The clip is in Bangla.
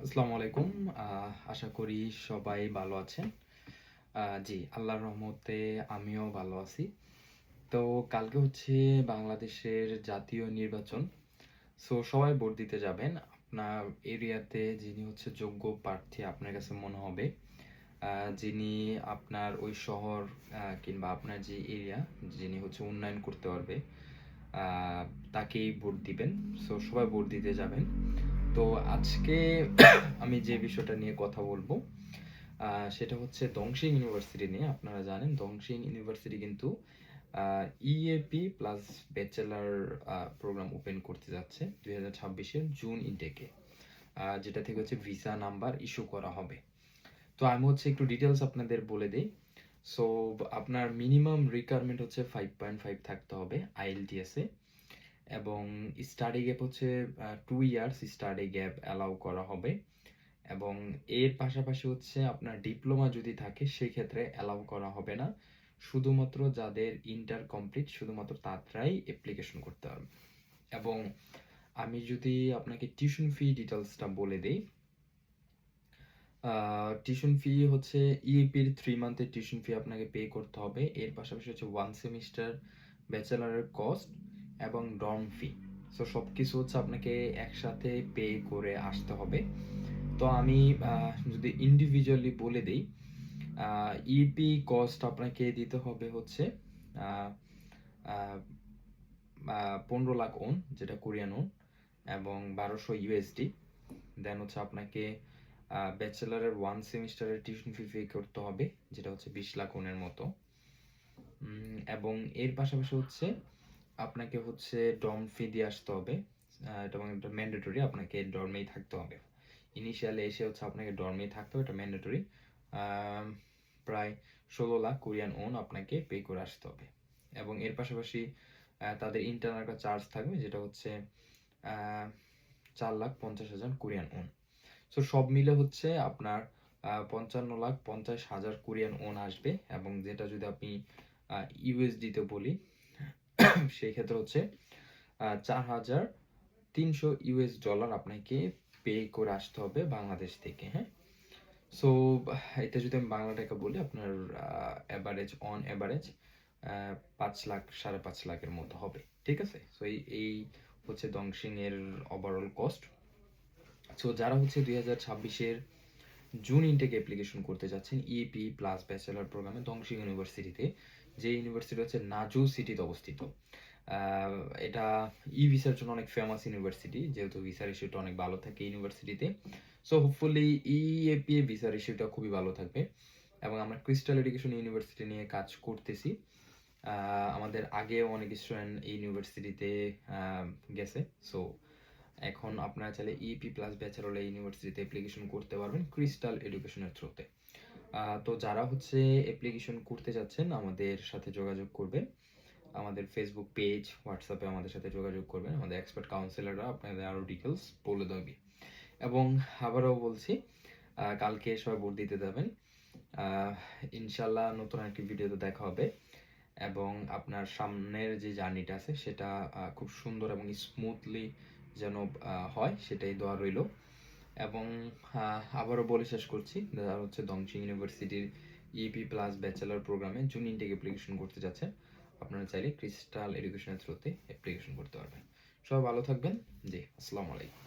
আসসালামু আলাইকুম। আশা করি সবাই ভালো আছেন। জি, আল্লাহর রহমতে আমিও ভালো আছি। তো কালকে হচ্ছে বাংলাদেশের জাতীয় নির্বাচন। সো সবাই ভোট দিতে যাবেন। আপনার এরিয়াতে যিনি হচ্ছে যোগ্য প্রার্থী আপনার কাছে মনে হবে, যিনি আপনার ওই শহর কিংবা আপনার যে এরিয়া যিনি হচ্ছে উন্নয়ন করতে পারবে, আ তাকেই ভোট দিবেন। সো সবাই ভোট দিতে যাবেন। তো আজকে আমি যে বিষয়টা নিয়ে কথা বলবো, সেটা হচ্ছে দংশিং ইউনিভার্সিটি নিয়ে। আপনারা জানেন দংশিং ইউনিভার্সিটি কিন্তু EAP plus bachelor programme open করতে যাচ্ছে 2026-এর জুন ইনটেকে, যেটা থেকে হচ্ছে ভিসা নাম্বার ইস্যু করা হবে। তো আমি হচ্ছে একটু ডিটেলস আপনাদের বলে দেই। সো আপনার মিনিমাম রিকোয়ারমেন্ট হচ্ছে 5.5 থাকতে হবে আইএলটিএস এ, এবং স্টাডি গ্যাপ হচ্ছে 2 ইয়ার্স স্টাডি গ্যাপ অ্যালাউ করা হবে, এবং এর পাশাপাশি হচ্ছে আপনার ডিপ্লোমা যদি থাকে সেক্ষেত্রে অ্যালাউ করা হবে না। শুধুমাত্র যাদের ইন্টার কমপ্লিট শুধুমাত্র তারাই অ্যাপ্লিকেশন করতে পারবে। এবং আমি যদি আপনাকে টিউশন ফি ডিটেলসটা বলে দেই, টিউশন ফি হচ্ছে ইএপির 3 মান্থের টিউশন ফি আপনাকে পে করতে হবে। এর পাশাপাশি হচ্ছে 1 সেমিস্টার ব্যাচেলরের কস্ট এবং ডর্ম ফি। সো সবকিছু হচ্ছে আপনাকে একসাথে পে করে আসতে হবে। তো আমি যদি ইন্ডিভিজুয়ালি বলে দেই, ইপি কস্ট আপনাকে দিতে হবে হচ্ছে 15 লাখ ওন, যেটা কোরিয়ান ওন, এবং 1200 ইউএসডি। দেন হচ্ছে আপনাকে ব্যাচেলারের 1 সেমিস্টারের টিউশন ফি পে করতে হবে, যেটা হচ্ছে 20 লাখ ওনের মতো। এবং এর পাশাপাশি হচ্ছে আপনাকে হচ্ছে ডর্ম ফি দিয়ে আসতে হবে। এটা ম্যান্ডেটরি, আপনাকে ডর্মেই থাকতে হবে। ইনিশিয়ালি এসে হচ্ছে আপনাকে ডর্মেই থাকতে হবে, এটা ম্যান্ডেটরি। প্রায় 16 লাখ কোরিয়ান ওন আপনাকে পে করে আসতে হবে। এবং এর পাশাপাশি তাদের ইন্টারনাল একটা চার্জ থাকবে, যেটা হচ্ছে 4,50,000 কোরিয়ান ওন। সো সব মিলে হচ্ছে আপনার 55,50,000 কোরিয়ান ওন আসবে। এবং যেটা যদি আপনি ইউএসডিতে বলি, সেই ক্ষেত্রে হচ্ছে 4,300 ইউএস ডলার আপনাকে পে করে আসতে হবে বাংলাদেশ থেকে। হ্যাঁ, সো এটা যদি আমি বাংলা টাকা বলি, আপনার অ্যাভারেজ অন অ্যাভারেজ 5 লাখ 5.5 লাখের মতো হবে। ঠিক আছে, সো এই হচ্ছে দংশিং এর ওভারঅল কস্ট। সো যারা হচ্ছে 2026-এর জুন ইনটেক অ্যাপ্লিকেশন করতে যাচ্ছেন ইএপি প্লাস ব্যাচেলর প্রোগ্রামে দংশিং ইউনিভার্সিটিতে, যে ইউনিভার্সিটি হচ্ছে নাজু সিটিতে অবস্থিত। এটা ই ভিসার জন্য অনেক ফেমাস ইউনিভার্সিটি, যেহেতু ভিসার ইস্যুটা অনেক ভালো থাকে ইউনিভার্সিটিতে। সো হোপফুলি ইএপি ভিসার ইস্যুটা খুবই ভালো থাকবে। এবং আমরা ক্রিস্টাল এডুকেশন ইউনিভার্সিটি নিয়ে কাজ করতেছি। আমাদের আগেও অনেক স্টুডেন্ট এই ইউনিভার্সিটিতে গেছে। সো এখন আপনারা চাইলে ইপি প্লাস ব্যাচেলর ইউনিভার্সিটিতে অ্যাপ্লিকেশন করতে পারবেন ক্রিস্টাল এডুকেশনের থ্রুতে। তো যারা হচ্ছে অ্যাপ্লিকেশন করতে যাচ্ছেন আমাদের সাথে যোগাযোগ করবেন, আমাদের ফেসবুক পেজ, হোয়াটসঅ্যাপে আমাদের সাথে যোগাযোগ করবেন। আমাদের এক্সপার্ট কাউন্সিলররা আপনাদের আরও ডিটেলস বলে দেবে। এবং আবারও বলছি, কালকে সবাই ভোট দিতে যাবেন। ইনশাল্লাহ নতুন একটি ভিডিওতে দেখা হবে, এবং আপনার সামনের যে জার্নিটা আছে সেটা খুব সুন্দর এবং স্মুথলি যেন হয়, সেটাই দোয়া রইল। এবং আবারও বলে শেষ করছি, যারা হচ্ছে দংশিং ইউনিভার্সিটির ইপি প্লাস ব্যাচেলর প্রোগ্রামে জুন ইনটেক অ্যাপ্লিকেশন করতে যাচ্ছেন, আপনারা চাইলে ক্রিস্টাল এডুকেশনের থ্রুতে অ্যাপ্লিকেশন করতে পারবেন। সবাই ভালো থাকবেন। জি, আসসালামু আলাইকুম।